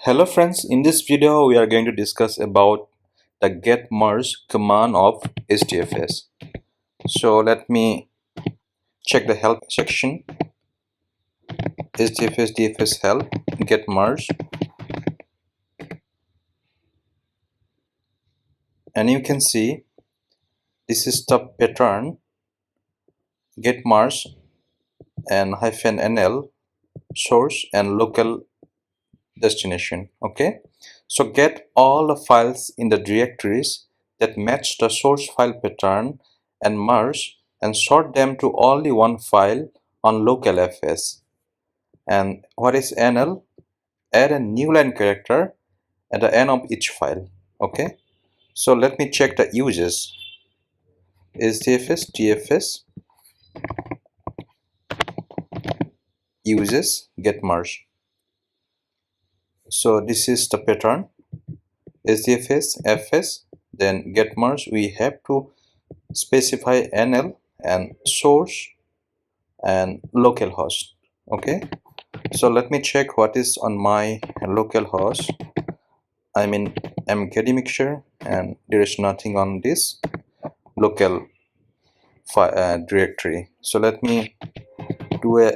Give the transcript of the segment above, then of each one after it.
Hello friends, in this video we are going to discuss about the getmerge command of HDFS. So let me check the help section. HDFS DFS help getmerge, and you can see this is the pattern getmerge and -nl source and local destination. Okay, so get all the files in the directories that match the source file pattern and merge and sort them to only one file on local fs. And what is nl? Add a new line character at the end of each file. Okay, so let me check the uses. HDFS DFS uses getmerge. So this is the pattern. HDFS fs, then getmerge. We have to specify nl and source and localhost. Okay, so let me check what is on my localhost. I'm in MKD Mixture and there is nothing on this local directory. So let me do a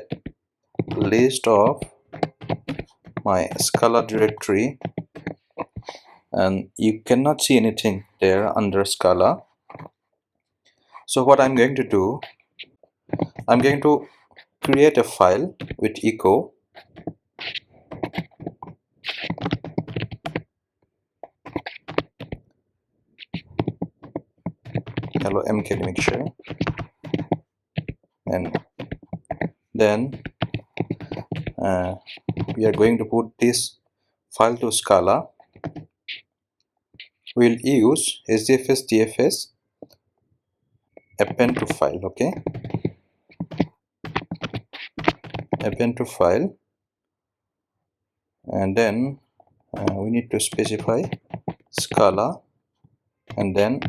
list of my Scala directory, and you cannot see anything there under Scala. So what I'm going to do, I'm going to create a file with echo hello MKD Mixture, and then we are going to put this file to Scala. We'll use HDFS DFS append to file. Okay, append to file, and then we need to specify Scala and then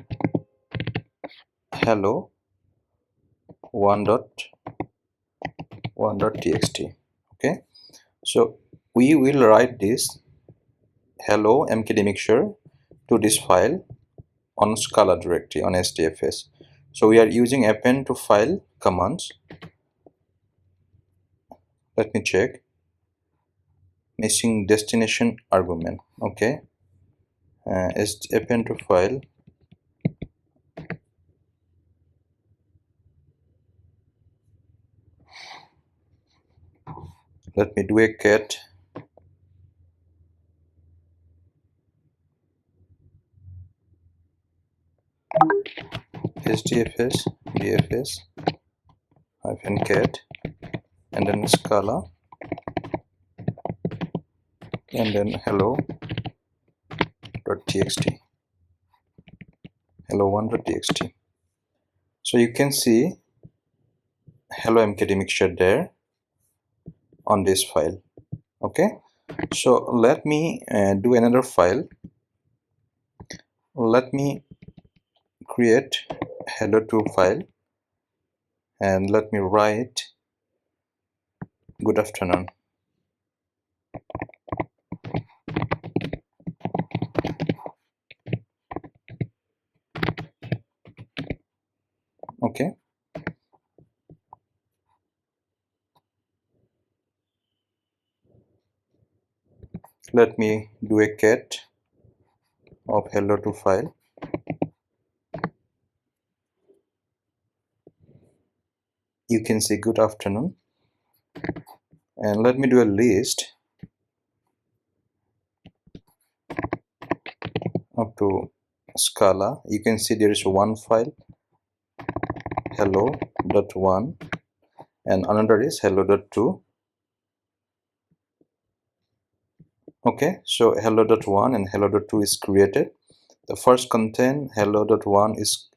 hello 1.1.txt. Okay, so we will write this hello MKD Mixture to this file on Scala directory on HDFS. So we are using append to file commands. Let me check. Missing destination argument. Okay, is append to file. Let me do a get HDFS DFS -get and then Scala and then hello.txt, hello1.txt. So you can see hello MKD Mixture there on this file. Okay, so let me do another file. Let me create hello2 file and let me write good afternoon. Okay, let me do a get of hello2 file. You can see good afternoon, and let me do a list up to Scala. You can see there is one file hello.1 and another is hello.2. Okay, so hello.1 and hello.2 is created. The first contain hello.1 is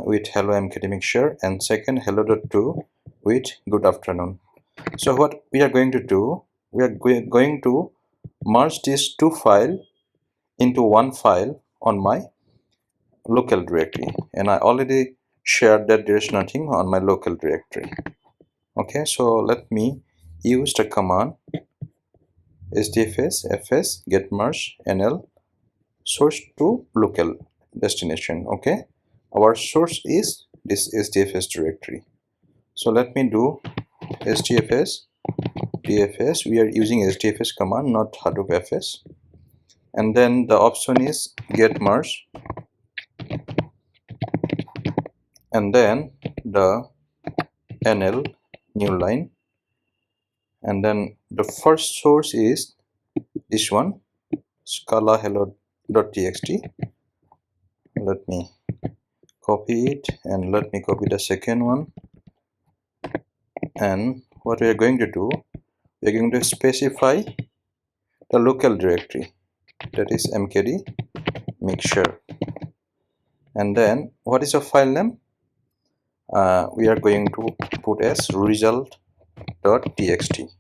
with hello MKD Mixture, and second hello.2 with good afternoon. So what we are going to do, we are going to merge these two files into one file on my local directory, and I already shared that there is nothing on my local directory. Okay, so let me use the command HDFS FS getmerge NL source to local destination. Okay, our source is this HDFS directory. So let me do HDFS DFS. We are using HDFS command, not Hadoop FS. And then the option is getmerge, and then the NL new line, and then the first source is this one, scala hello.txt. Let me copy it, and let me copy the second one. And what we are going to do, we are going to specify the local directory, that is MKD Mixture. And then what is the file name? We are going to put as result.txt.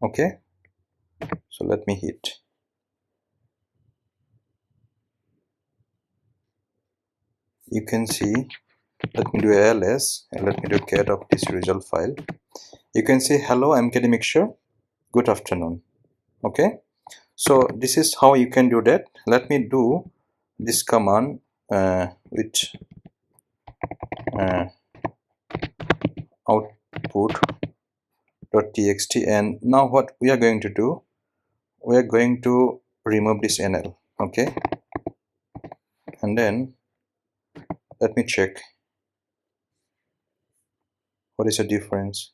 Okay, so let me hit. You can see, let me do ls and let me do get of this result file. You can see hello MKD Mixture, good afternoon. Okay, so this is how you can do that. Let me do this command with output.txt, and now what we are going to do, we are going to remove this NL. Okay, and then let me check what is the difference.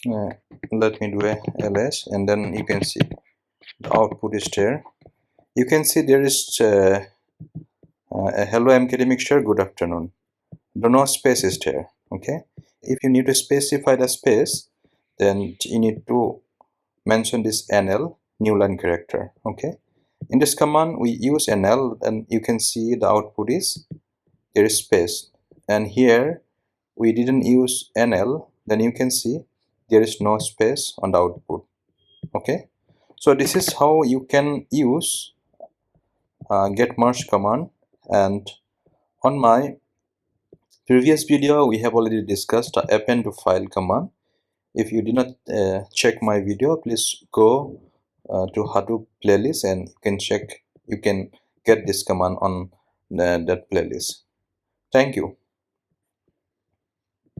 Let me do a ls, and then you can see the output is there. You can see there is a hello MKD Mixture, good afternoon. The no space is there. Okay, if you need to specify the space, then you need to mention this NL new line character. Okay, in this command we use NL, and you can see the output is there is space, and here we didn't use NL, then you can see there is no space on the output. Okay, so this is how you can use getmerge command. And on my previous video we have already discussed the append to file command. If you did not check my video, please go to Hadoop playlist, and you can get this command on that playlist. Thank you.